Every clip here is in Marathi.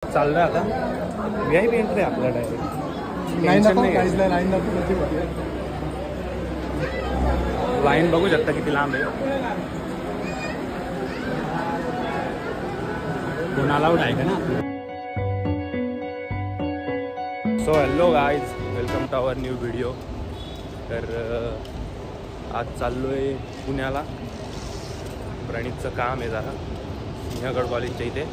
चाल रहा आता VIP एंट्री आपला डायरेक्ट लाईन बघू शकता किती लांब आहे. कोण अलाउड आहे का ना. So hello guys, welcome to our new video. तर आज चाललो आहे पुण्याला. प्रणीतचं काम आहे जरा सिंहगड कॉलेजच्या इथे.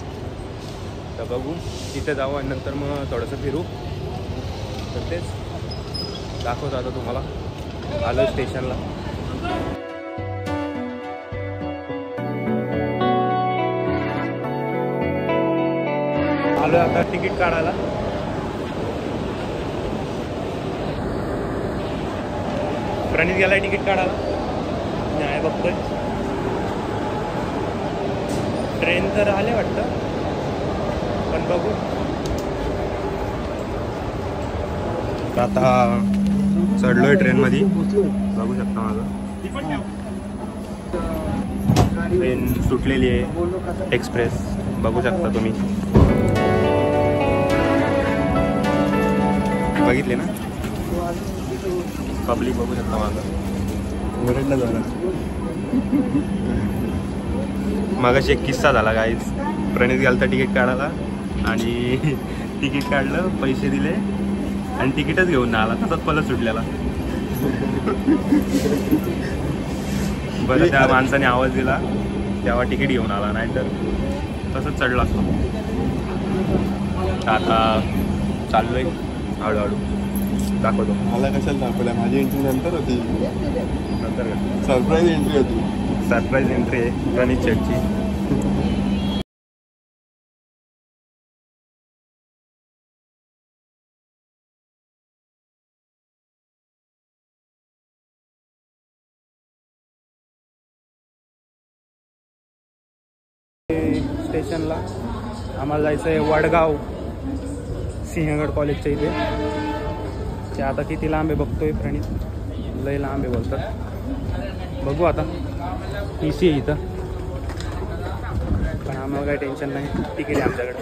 तर बघू तिथे जाऊ आणि नंतर मग थोडंसं फिरू. तर तेच दाखवतो आता तुम्हाला. आलो स्टेशनला. आलो आता तिकीट काढायला. प्रणीत गेलाय तिकीट काढायला. नाही बघतोय. ट्रेन तर आले वाटतं, पण बघू. आता चढलोय ट्रेनमध्ये. बघू शकता माझं ट्रेन सुटलेली आहे एक्सप्रेस. बघू शकता तुम्ही. बघितले ना पब्लिक. बघू शकता माझं. मगाशी एक किस्सा झाला गाईज. प्रणीत गेलता तिकीट काढायला आणि तिकीट काढलं, पैसे दिले आणि तिकीटच घेऊन आला. तसंच पलट सुटलेला. बरं त्या माणसाने आवाज दिला तेव्हा तिकीट घेऊन आला, नाहीतर तसंच चढला असतो. आता चाललोय हळूहळू. दाखवतो. मला कशाला दाखवलं. माझी एंट्री नंतर होती. नंतर सरप्राईज एंट्री होती. सरप्राईज एंट्री आहे प्रणीत शेटची. स्टेशनला आम्हाला जायचं आहे वडगाव सिंहगड कॉलेजच्या इथे. ते आता किती लांब आहे बघतोय प्रणीत. लय लांब आहे बोलतात. बघू आता. TC आहे इथं, पण आम्हाला काही टेन्शन नाही. तिकीट आहे आमच्याकडे.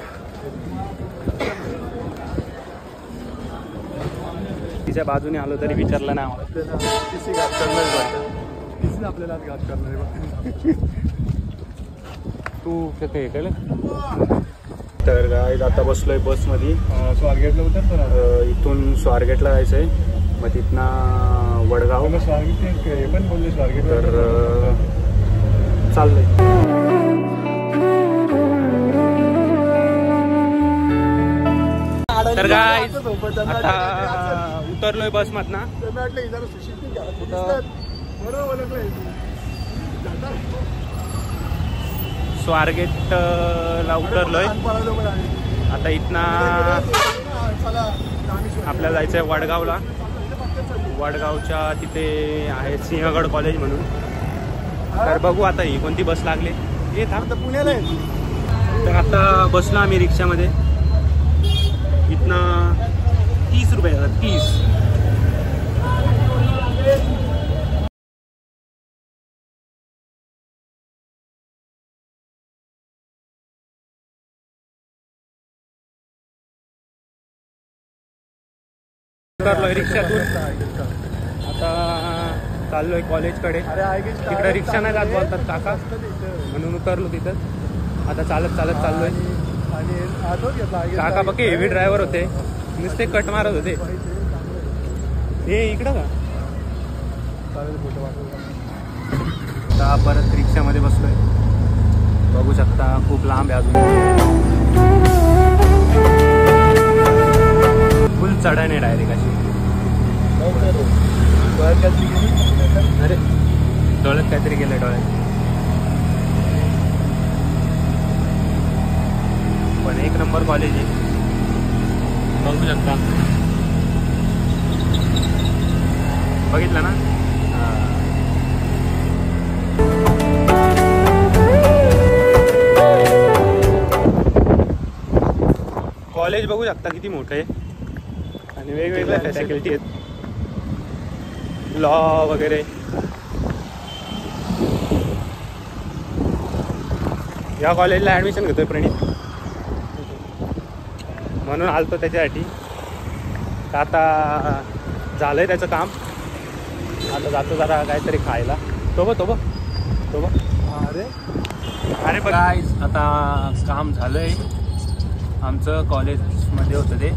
तिच्या बाजूने आलो तरी विचारलं नाही आम्हाला. TC घात करणार. TC आपल्याला घात करणार. तू कसं हे केलं. तर गाईज आता बसलोय बसमध्ये. स्वारगेटला उतरतो ना. इथून स्वारगेटला जायचं आहे. मग तिथनं वडगाव. स्वारगेट हे पण बोलले स्वारगेट. तर चाललंय. तर गाईज आता उतरलोय बसमधनं. स्वारगेटला उतरलोय. आता इथनं आपल्याला जायचं आहे वडगावला. वडगावच्या तिथे आहे सिंहगड कॉलेज म्हणून. तर बघू आता ही कोणती बस लागली. हे थांब पुण्याला आहे. तर आता बसलो आम्ही रिक्षामध्ये. इथनं 30 रुपये 30. उतरलोय रिक्षातून. आता चाललोय कॉलेजकडे. तिकडे रिक्षा नाही जात बोलतात काका, म्हणून उतरलो तिथं. आता चालत चालत चाललोय. काका बघे हेवी ड्रायव्हर होते, नुसते कट मारत होते. हे इकडं का. आता परत रिक्षामध्ये बसलोय. बघू शकता खूप लांब आहे अजून. फुल चढाने डायरेक्ट अशी. अरे डोळ्यात काहीतरी गेलं. डोळ्यात पण एक नंबर कॉलेज आहे. बघू शकता. बघितलं ना. कॉलेज बघू शकता किती मोठं आहे आणि वेगवेगळ्या फॅसिलिटी आहेत. लॉ वगैरे. या कॉलेजला ॲडमिशन घेतोय प्रणीत. म्हणून आलतो त्याच्यासाठी. का आता झालं आहे त्याचं काम. आता जातो जरा काहीतरी खायला. तो बघ अरे गाईज आता काम झालं आहे. आमचं कॉलेजमध्ये होतं ते.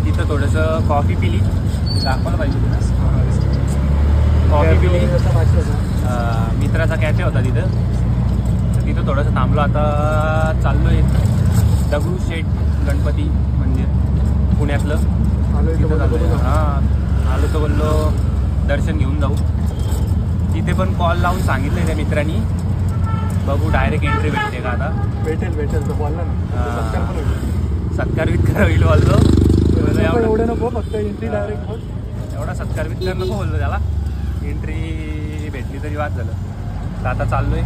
तिथं थोडंसं कॉफी पिली. दाखवायला पाहिजे कॉफी पिली. मित्राचा कॅफे होता तिथं. तर तिथं थोडंसं थांबलो. आता चाललो आहे दगडूशेठ गणपती मंदिर पुण्यातलं. आलो तर बोललो दर्शन घेऊन जाऊ. तिथे पण कॉल लावून सांगितलं त्या मित्रांनी. बघू डायरेक्ट एंट्री भेटते का आता. भेटेल तर बोलला ना. सत्कार वित्कार होईल बोललो. एवढं नको फक्त एंट्री डायरेक्ट. एवढा सत्कार वित्कार नको बोललो त्याला. एंट्री भेटली तरी वाद झालं. तर आता चाललोय.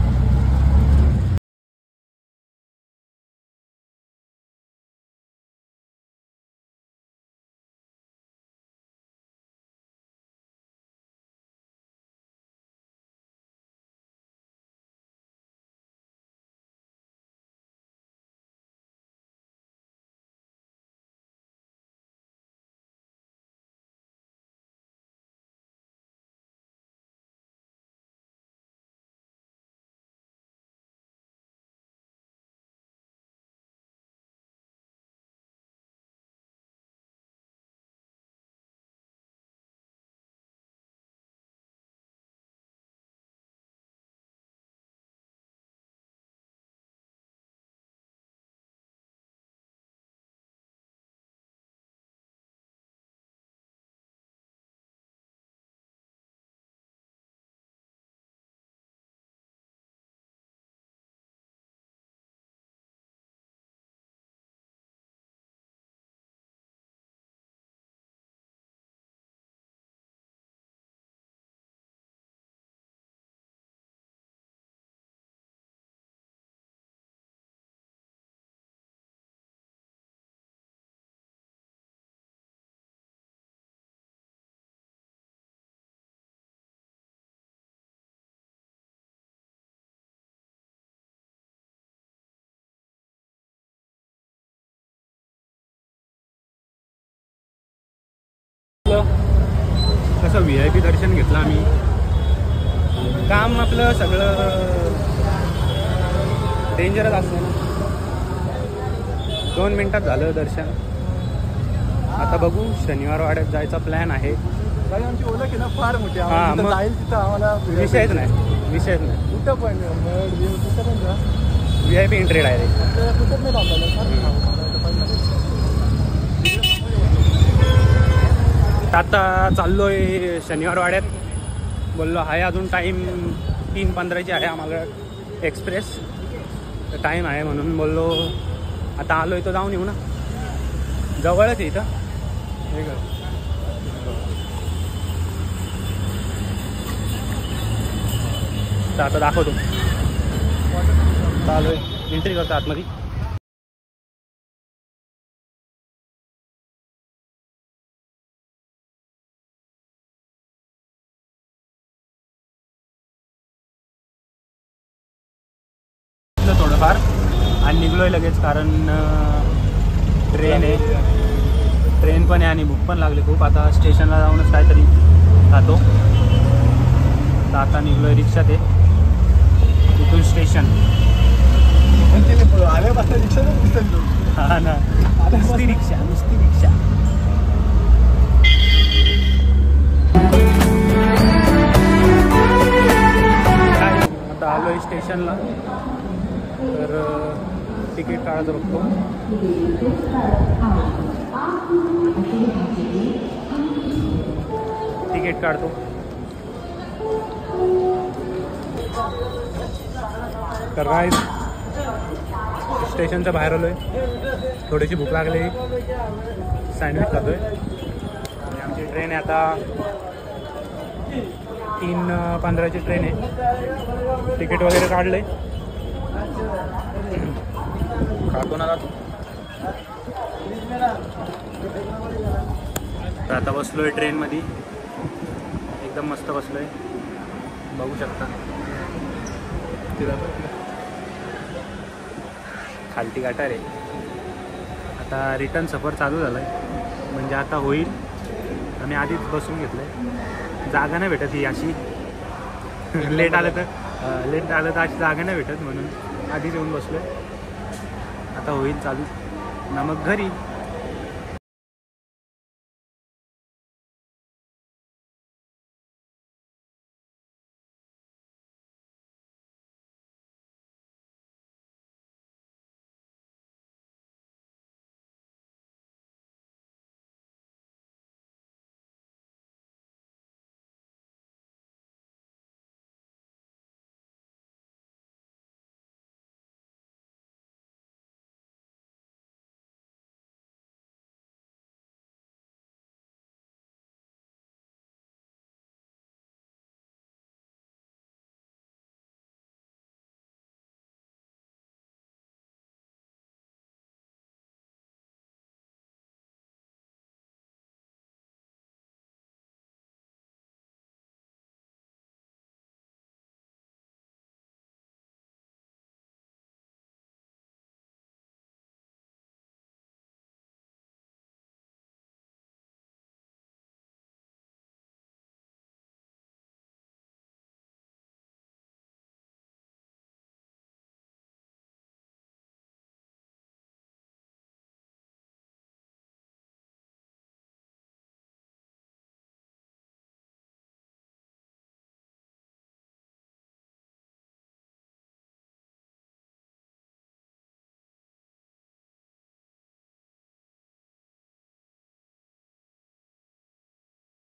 कसं VIP दर्शन घेतलं आम्ही. काम आपलं सगळं डेंजरच असतं ना. 2 मिनिटात झालं दर्शन. आता बघू शनिवार वाड्यात जायचा प्लॅन आहे. आमची ओळख आहे ना फार मोठी. हां मग जाईल तिथं आम्हाला विषयच नाही. कुठं पण कुठं पण जा. VIP entry direct. कुठंच नाही थांबायला. आता चाललोय शनिवार वाड्यात. बोललो आहे अजून टाईम 3:15ची आहे आम्हाला एक्सप्रेस. टाईम आहे म्हणून बोललो आता आलोय तो जाऊन येऊ ना. जवळच आहे इथं. हे का तर आता दाखवतो. चालू आहे एंट्री करतो आतमध्ये. थोडंफार आणि निघलोय लगेच कारण ट्रेन आहे. ट्रेन पण आहे आणि भूक पण लागली खूप. आता स्टेशनला जाऊनच काहीतरी खातो. तर आता निघलोय रिक्षात आहे. इथून स्टेशन. हा ना नुसती रिक्षा. आता आलोय स्टेशनला. तर तिकीट काढायचं बघतो. तिकीट काढतो. तर गाईज स्टेशनच्या बाहेर आलोय. थोडीशी भूक लागली. सँडविच खातोय. आणि आमची ट्रेन आहे आता 3:15ची ट्रेन आहे. तिकीट वगैरे काढलंय. खातो ना जातो. तर आता बसलोय ट्रेनमध्ये. एकदम मस्त बसलोय. बघू शकता खालती गाठार आहे. आता रिटर्न सफर चालू झाला आहे, म्हणजे आता होईल. आम्ही आधीच बसून घेतलं आहे, जागा नाही भेटत ही अशी. लेट आलं तर अशी जागा नाही भेटत, म्हणून आधीच येऊन बसलो आहे. आता होईल चालू ना मग घरी.